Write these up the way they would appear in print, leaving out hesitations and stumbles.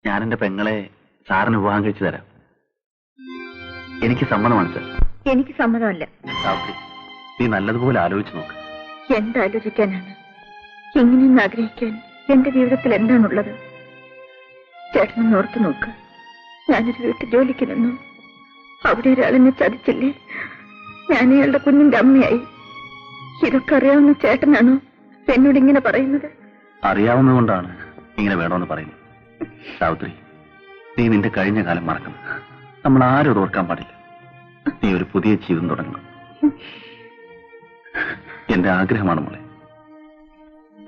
ഞാൻ എന്റെ പെങ്ങളെ സാറിന് വിവാഹം കഴിച്ചു തരാം. എനിക്ക് സമ്മതമാണ് സാർ. എനിക്ക് സമ്മതമല്ല. സാവിത്രി, നീ നല്ലതുപോലെ ആലോചിച്ച് നോക്ക്. എന്താലോചിക്കാനാണ്? ഇങ്ങനെയൊന്ന് ആഗ്രഹിക്കാൻ എന്റെ ജീവിതത്തിൽ എന്താണുള്ളത്? ചേട്ടനൊന്ന് ഓർത്തു നോക്ക്. ഞാനൊരു വീട്ടിൽ ജോലിക്ക് നിന്നു. അവിടെ ഒരാളെന്നെ ചതിച്ചില്ലേ? ഞാൻ അയാളുടെ കുഞ്ഞിന്റെ അമ്മയായി. ഇതൊക്കെ അറിയാവുന്ന ചേട്ടനാണോ എന്നോട് ഇങ്ങനെ പറയുന്നത്? അറിയാവുന്നതുകൊണ്ടാണ് ഇങ്ങനെ വേണമെന്ന് പറയുന്നത്. സാവിത്രി, നീ നിന്റെ കഴിഞ്ഞ കാലം മറക്കണം. നമ്മൾ ആരും ഓർക്കാൻ പാടില്ല. നീ ഒരു പുതിയ ജീവിതം തുടങ്ങണം. എന്റെ ആഗ്രഹമാണ് മോളെ.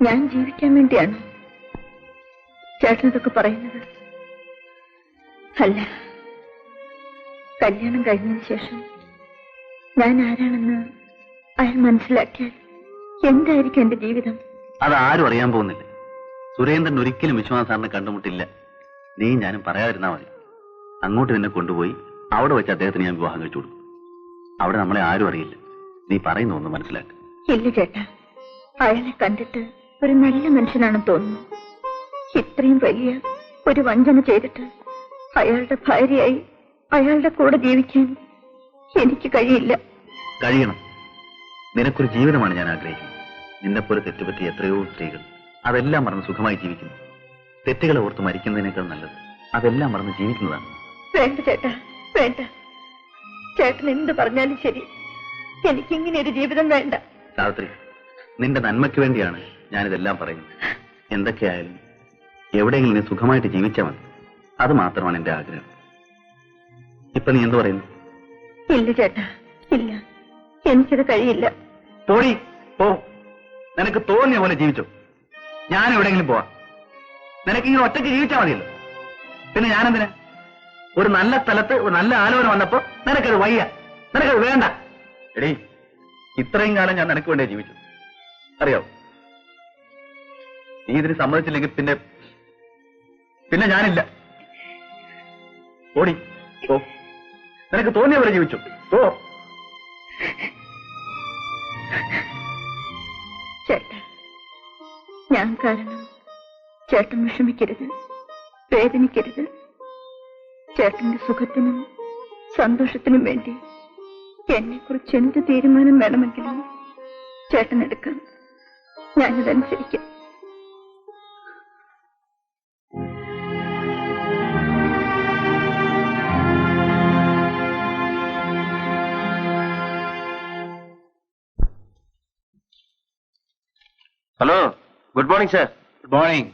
ഞാൻ ജീവിക്കാൻ വേണ്ടിയാണ് ചേട്ടൻ ഇതൊക്കെ പറയുന്നത്? അല്ല, കല്യാണം കഴിഞ്ഞതിന് ശേഷം ഞാൻ ആരാണെന്ന് അയാൾ മനസ്സിലാക്കിയാൽ എന്തായിരിക്കും എന്റെ ജീവിതം? അതാരും അറിയാൻ പോകുന്നില്ല. സുരേന്ദ്രൻ ഒരിക്കലും വിശ്വനാഥ് സാറിനെ കണ്ടുമുട്ടില്ല. നീ ഞാനും പറയാതിരുന്നാ മതി. അങ്ങോട്ട് നിന്നെ കൊണ്ടുപോയി അവിടെ വെച്ച് അദ്ദേഹത്തിന് ഞാൻ വിവാഹം കഴിച്ചു കൊടുക്കും. അവിടെ നമ്മളെ ആരും അറിയില്ല. നീ പറയുന്ന ഒന്ന് മനസ്സിലാക്കുക. ഇല്ല ചേട്ടാ, അയാളെ കണ്ടിട്ട് ഒരു നല്ല മനുഷ്യനാണെന്ന് തോന്നുന്നു. ഇത്രയും വലിയ ഒരു വഞ്ചന ചെയ്തിട്ട് അയാളുടെ ഭാര്യയായി അയാളുടെ കൂടെ ജീവിക്കാൻ എനിക്ക് കഴിയില്ല. കഴിയണം. നിനക്കൊരു ജീവിതമാണ് ഞാൻ ആഗ്രഹിക്കുന്നത്. നിന്നെപ്പോലെ തെറ്റുപറ്റി എത്രയോ സ്ത്രീകൾ അതെല്ലാം മറന്ന് സുഖമായി ജീവിക്കുന്നു. തെറ്റുകളെ ഓർത്ത് മരിക്കുന്നതിനേക്കാൾ നല്ലത് അതെല്ലാം മറന്ന് ജീവിക്കുന്നതാണ്. വേണ്ട ചേട്ടാ, വേണ്ട. ചേട്ടൻ എന്ത് പറഞ്ഞാലും ശരി, എനിക്കിങ്ങനെ ഒരു ജീവിതം വേണ്ട. സാവിത്രി, നിന്റെ നന്മയ്ക്ക് വേണ്ടിയാണ് ഞാനിതെല്ലാം പറയുന്നത്. എന്തൊക്കെയായാലും എവിടെയെങ്കിലും നീ സുഖമായിട്ട് ജീവിച്ചാൽ മതി. അത് മാത്രമാണ് എന്റെ ആഗ്രഹം. ഇപ്പൊ നീ എന്ത് പറയുന്നു? ഇല്ല ചേട്ടാ, ഇല്ല, എനിക്കത് കഴിയില്ല. പോടി, പോ. നിനക്ക് തോന്നിയ പോലെ ജീവിച്ചോ. ഞാൻ എവിടെയെങ്കിലും പോവാം. നിനക്കിങ്ങനെ ഒറ്റയ്ക്ക് ജീവിച്ചാൽ മതിയല്ലോ. പിന്നെ ഞാനെന്തിനാ? ഒരു നല്ല സ്ഥലത്ത് ഒരു നല്ല ആലോചന വന്നപ്പോ നിനക്കത് വയ്യ, നിനക്കത് വേണ്ട. എടീ, ഇത്രയും കാലം ഞാൻ നിനക്ക് വേണ്ടിയാ ജീവിച്ചു, അറിയാവോ? നീ ഇതിന് സമ്മതിച്ചില്ലെങ്കിൽ പിന്നെ ഞാനില്ല. ഓടി, പോ. നിനക്ക് തോന്നിയ പോലെ ജീവിച്ചു, പോ. ചേട്ടാ, ഞാൻ കാരണം ചേട്ടൻ വിഷമിക്കരുത്, വേദനിക്കരുത്. ചേട്ടന്റെ സുഖത്തിനും സന്തോഷത്തിനും വേണ്ടി എന്നെ കുറിച്ച് എന്ത് തീരുമാനം വേണമെങ്കിലും ചേട്ടൻ എടുക്കാം. ഞാനിതനുസരിക്കാം. Hello, good morning sir. Good morning.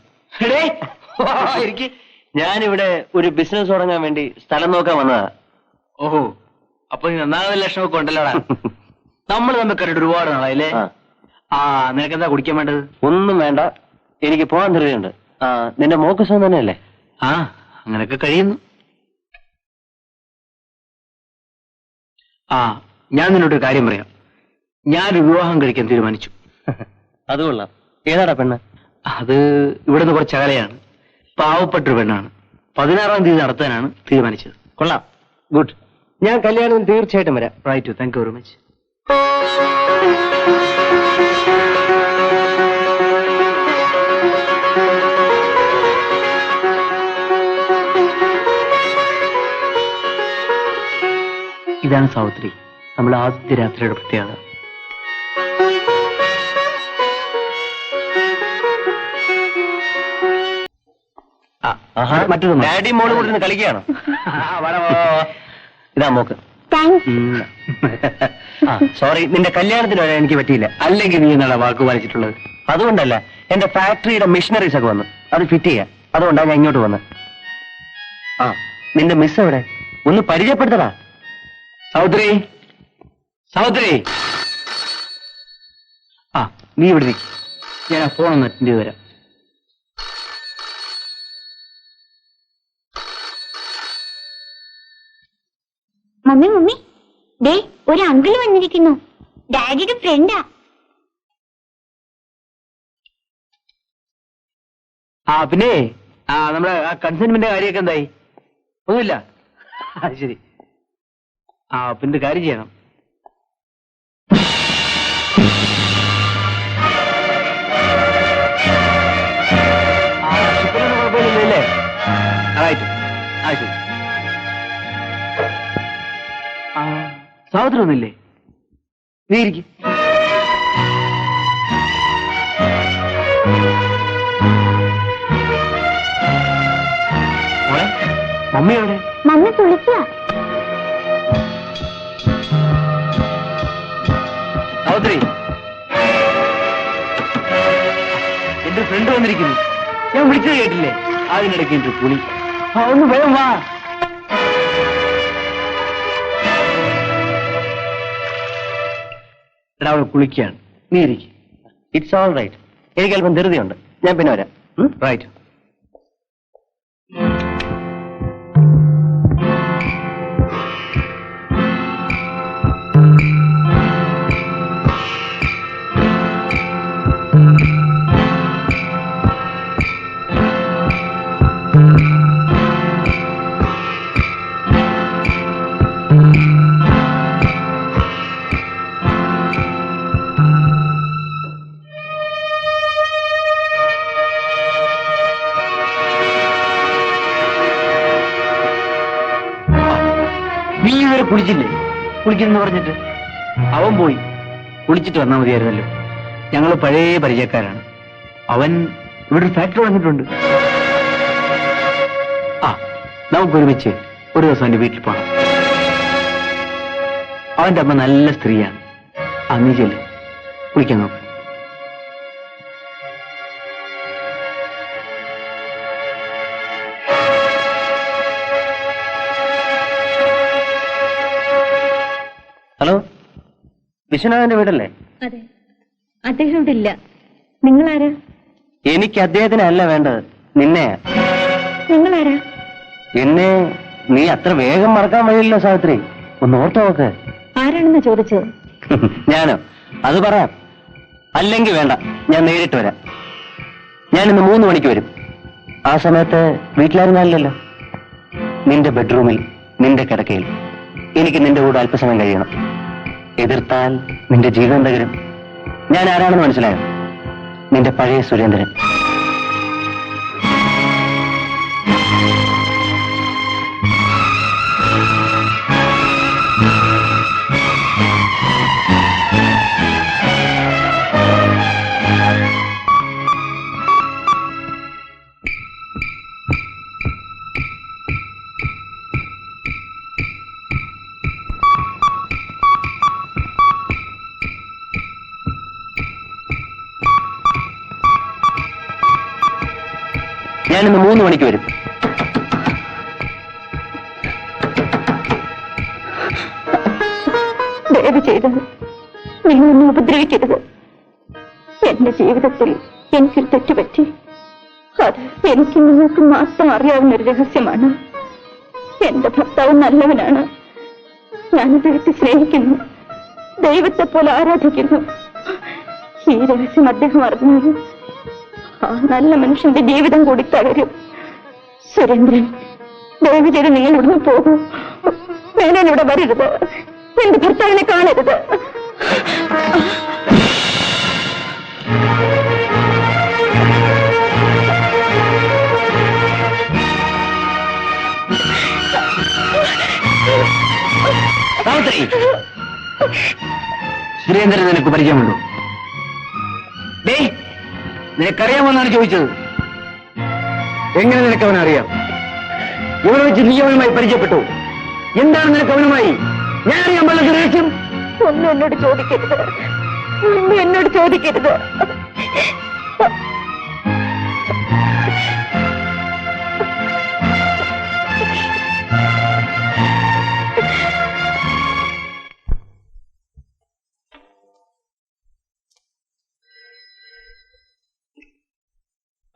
ഞാനിവിടെ ഒരു ബിസിനസ് തുടങ്ങാൻ വേണ്ടി സ്ഥലം നോക്കാൻ വന്നതാ. ഓഹോ, അപ്പൊ നീ നന്നാകുന്ന ലക്ഷണമൊക്കെ ഉണ്ടല്ലോടാ. നമ്മൾ തമ്മിൽ കണ്ടിട്ട് ഒരുപാട് നാളായില്ലേ? നിനക്കെന്താ കുടിക്കാൻ വേണ്ടത്? ഒന്നും വേണ്ട, എനിക്ക് പോകാൻ ധൃതിയുണ്ട്. നിന്റെ മോക്ക് സുഖം തന്നെയല്ലേ? അങ്ങനെയൊക്കെ കഴിയുന്നു. ഞാൻ നിന്നോടൊരു കാര്യം പറയാം. ഞാനൊരു വിവാഹം കഴിക്കാൻ തീരുമാനിച്ചു. അത് കൊള്ളാം. ഏതാടാ പെണ്ണ്? അത് ഇവിടുന്ന് കുറച്ച് അകലെയാണ്. പാവപ്പെട്ടൊരു പെണ്ണാണ്. 16-ാം തീയതി നടത്താനാണ് തീരുമാനിച്ചത്. കൊള്ളാം, ഗുഡ്. ഞാൻ കല്യാണത്തിന് തീർച്ചയായിട്ടും വരാം. Right, thank you very much. ഇതാണ് സാവിത്രി, നമ്മുടെ ആദ്യ രാത്രിയുടെ പ്രത്യേകത. മറ്റൊരു ഡാഡി മോള് കൂടി നിന്ന് കളിക്കുകയാണോ? ഇതാ മോക്ക്. സോറി, നിന്റെ കല്യാണത്തിന് വരാൻ എനിക്ക് പറ്റിയില്ല. അല്ലെങ്കിൽ നീ എന്നുള്ള വാക്ക് പാലിച്ചിട്ടുള്ളത്? അതുകൊണ്ടല്ല, എന്റെ ഫാക്ടറിയുടെ മെഷീനറീസ് ഒക്കെ വന്നു, അത് ഫിറ്റ് ചെയ്യാം. അതുകൊണ്ടാണ് ഞാൻ ഇങ്ങോട്ട് വന്നത്. നിന്റെ മിസ് എവിടെ? ഒന്ന് പരിചയപ്പെടുത്തടാ. സൗത്രി, സൗത്രി, നീ ഇവിടെ നിൽക്കും. ഞാൻ ആ ഫോൺ ഒന്ന് അറ്റൻഡ് ചെയ്ത് വരാം. മമ്മി മമ്മി, ദേ ഒരു അങ്കിൾ വന്നിരിക്കുന്നു. ഡാഡിയുടെ ഫ്രണ്ടാ. പിന്നെ നമ്മുടെ കൺസൈൻമെന്റ് കാര്യമൊക്കെ എന്തായി? ഒന്നുമില്ല. ശരി. പിന്നെ കാര്യം ചെയ്യണം. കുഴപ്പമൊന്നുമില്ലല്ലേ? ആ ശരി. സാവിത്രി ഒന്നില്ലേ? നീ ഇരിക്കും. മമ്മി എവിടെ? മമ്മി കുളിക്കുക. സാവിത്രി, എന്റെ ഫ്രണ്ട് വന്നിരിക്കുന്നു. ഞാൻ വിളിച്ചത് കേട്ടില്ലേ? അതിനിടയ്ക്ക് എന്റെ കുളി. ഒന്ന് വേഗം വാ. എടാ, അവൾ കുളിക്കുകയാണ്. നീ ഇരിക്കും. It's all right. എനിക്ക് അല്പം ധൃതിയുണ്ട്, ഞാൻ പിന്നെ വരാം. റൈറ്റ്. നീ ഇതുവരെ കുളിച്ചില്ലേ? കുളിക്കുന്നെന്ന് പറഞ്ഞിട്ട് അവൻ പോയി. കുളിച്ചിട്ട് വന്നാൽ മതിയായിരുന്നല്ലോ. ഞങ്ങൾ പഴയ പരിചയക്കാരാണ്. അവൻ ഇവിടെ ഒരു ഫാക്ടറി വന്നിട്ടുണ്ട്. ആ, നമുക്കൊരുമിച്ച് ഒരു ദിവസം എന്റെ വീട്ടിൽ പോകണം. അവന്റെ അമ്മ നല്ല സ്ത്രീയാണ്. ആ, നീ ചെല്ല്, കുളിക്കാൻ നോക്ക്. ഹലോ, വിശ്വനാഥന്റെ വീടല്ലേ? അതെ, അദ്ദേഹം ഇവിടെ ഇല്ല. നിങ്ങളാരാ? എനിക്ക് അദ്ദേഹത്തിനെ അല്ല വേണ്ടത്, നിന്നെയാ. നിങ്ങളാരാ? എന്നെ നീ അത്ര വേഗം മറക്കാൻ വഴിയില്ല സാവിത്രി. ഒന്ന് ഓർത്തു നോക്ക്. ആരാണെന്ന് ചോദിച്ചത്? ഞാനോ? അത് പറയാം. അല്ലെങ്കിൽ വേണ്ട, ഞാൻ നേരിട്ട് വരാം. ഞാനിന്ന് 3 മണിക്ക് വരും. ആ സമയത്ത് വീട്ടിലാരും കാണില്ലല്ലോ. നിന്റെ ബെഡ്റൂമിൽ, നിന്റെ കിടക്കയിൽ എനിക്ക് നിന്റെ കൂടെ അല്പസമയം കഴിയണം. എതിർത്താൽ നിന്റെ ജീവിതം തകരും. ഞാൻ ആരാണെന്ന് മനസ്സിലായോ? നിന്റെ പഴയ സുരേന്ദ്രൻ. ഞാനിന്ന് 3 മണിക്ക് വരും. ദയവ് ചെയ്ത് നിങ്ങളൊന്നും ഉപദ്രവിക്കരുത്. എന്റെ ജീവിതത്തിൽ എനിക്കൊരു തെറ്റുപറ്റി. അത് എനിക്ക് നിങ്ങൾക്ക് മാത്രം അറിയാവുന്ന ഒരു രഹസ്യമാണ്. എന്റെ ഭർത്താവ് നല്ലവനാണ്. ഞാൻ അദ്ദേഹത്തെ സ്നേഹിക്കുന്നു, ദൈവത്തെ പോലെ ആരാധിക്കുന്നു. ഈ രഹസ്യം അദ്ദേഹം അറിഞ്ഞാൽ ആ നല്ല മനുഷ്യന്റെ ജീവിതം കൂടി തകരും. സുരേന്ദ്രൻ, ദയവ് ചെയ്ത് നിങ്ങൾ ഇവിടുന്ന് പോകൂ. വേണേൻ ഇവിടെ വരരുത്. എന്റെ ഭർത്താവിനെ കാണരുത്. സാവിത്രി, സുരേന്ദ്രൻ നിനക്ക് പരിചയമുണ്ടോ? നിനക്കറിയാമെന്നാണ് ചോദിച്ചത്. എങ്ങനെ നിനക്ക് അവനെ അറിയാം? ഇവിടെ വെച്ച് നീ അവനുമായി പരിചയപ്പെട്ടു. എന്താണ് നിനക്ക് അവനുമായി? ഞാൻ അറിയാൻ പാടില്ല രഹസ്യം. ഒന്നും എന്നോട് ചോദിക്കരുത്, ഒന്നും എന്നോട് ചോദിക്കരുത്.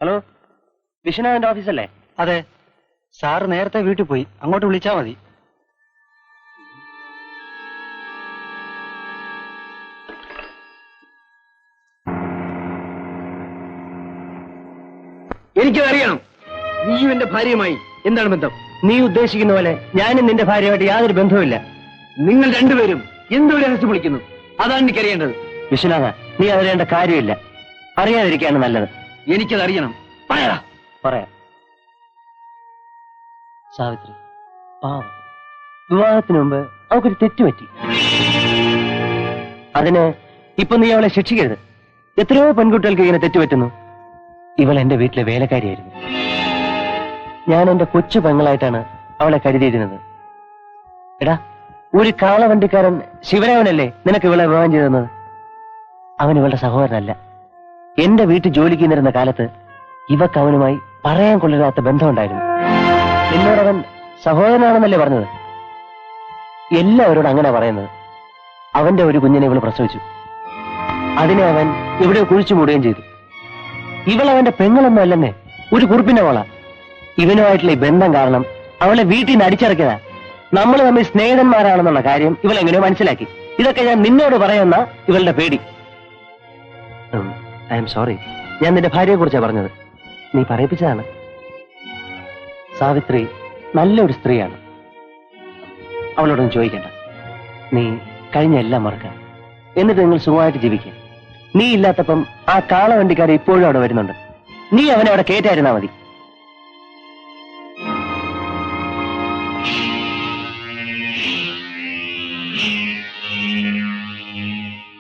ഹലോ, വിശ്വനാഥന്റെ ഓഫീസല്ലേ? അതെ, സാറ് നേരത്തെ വീട്ടിൽ പോയി. അങ്ങോട്ട് വിളിച്ചാൽ മതി. എനിക്കതറിയണം. നീയും എന്റെ ഭാര്യയുമായി എന്താണ് ബന്ധം? നീ ഉദ്ദേശിക്കുന്ന പോലെ ഞാനും നിന്റെ ഭാര്യയുമായിട്ട് യാതൊരു ബന്ധവുമില്ല. നിങ്ങൾ രണ്ടുപേരും എന്തോ രഹസ്യം വിളിക്കുന്നു. അതാണ് എനിക്കറിയേണ്ടത്. വിശ്വനാഥ, നീ അറിയേണ്ട കാര്യമില്ല. അറിയാതിരിക്കുകയാണ് നല്ലത്. എനിക്കതറിയണം. പറയാ. പറയാം. സാവിത്രി പാവം, വിവാഹത്തിന് മുമ്പ് അവക്കൊരു തെറ്റുപറ്റി. അതിന് ഇപ്പൊ നീ അവളെ ശിക്ഷിക്കരുത്. എത്രയോ പെൺകുട്ടികൾക്ക് ഇങ്ങനെ തെറ്റുപറ്റുന്നു. ഇവൾ എന്റെ വീട്ടിലെ വേലക്കാരിയായിരുന്നു. ഞാൻ എന്റെ കൊച്ചു പെങ്ങളായിട്ടാണ് അവളെ കരുതിയിരുന്നത്. എടാ, ഒരു കാളവണ്ടിക്കാരൻ ശിവരാമനല്ലേ നിനക്ക് ഇവളെ വിവാഹം ചെയ്തെന്നത്? അവൻ ഇവളുടെ സഹോദരനല്ല. എന്റെ വീട്ടിൽ ജോലിക്ക് നിന്നിരുന്ന കാലത്ത് ഇവക്ക് അവനുമായി പറയാൻ കൊള്ളരുതാത്ത ബന്ധമുണ്ടായിരുന്നു. എന്നോടവൻ സഹോദരനാണെന്നല്ലേ പറഞ്ഞത്? എല്ലാവരോടും അങ്ങനെ പറയുന്നത്. അവന്റെ ഒരു കുഞ്ഞിനെ ഇവള് പ്രസവിച്ചു. അതിനെ അവൻ ഇവിടെ കുഴിച്ചു മൂടുകയും ചെയ്തു. ഇവളവന്റെ പെങ്ങളൊന്നും അല്ലെന്നേ, ഒരു കുറിപ്പിന്റെ മോള. ഇവനുമായിട്ടുള്ള ഈ ബന്ധം കാരണം അവളെ വീട്ടിൽ നിന്ന് അടിച്ചിറക്കിയതാ. നമ്മൾ തമ്മിൽ സ്നേഹിതന്മാരാണെന്നുള്ള കാര്യം ഇവളെങ്ങനെയോ മനസ്സിലാക്കി. ഇതൊക്കെ ഞാൻ നിന്നോട് പറയുന്ന ഇവളുടെ പേടി. ഐ എം സോറി, ഞാൻ നിന്റെ ഭാര്യയെ കുറിച്ചാണ് പറഞ്ഞത്. നീ പറയിപ്പിച്ചതാണ്. സാവിത്രി നല്ലൊരു സ്ത്രീയാണ്. അവളോടൊന്നും ചോദിക്കണ്ട. നീ കഴിഞ്ഞ എല്ലാം മറക്കാം. എന്നിട്ട് നിങ്ങൾ സുഖമായിട്ട് ജീവിക്കുക. നീ ഇല്ലാത്തപ്പം ആ കാളവണ്ടിക്കാരെ ഇപ്പോഴും അവിടെ വരുന്നുണ്ട്. നീ അവനെ അവിടെ കയറ്റായിരുന്നാ മതി.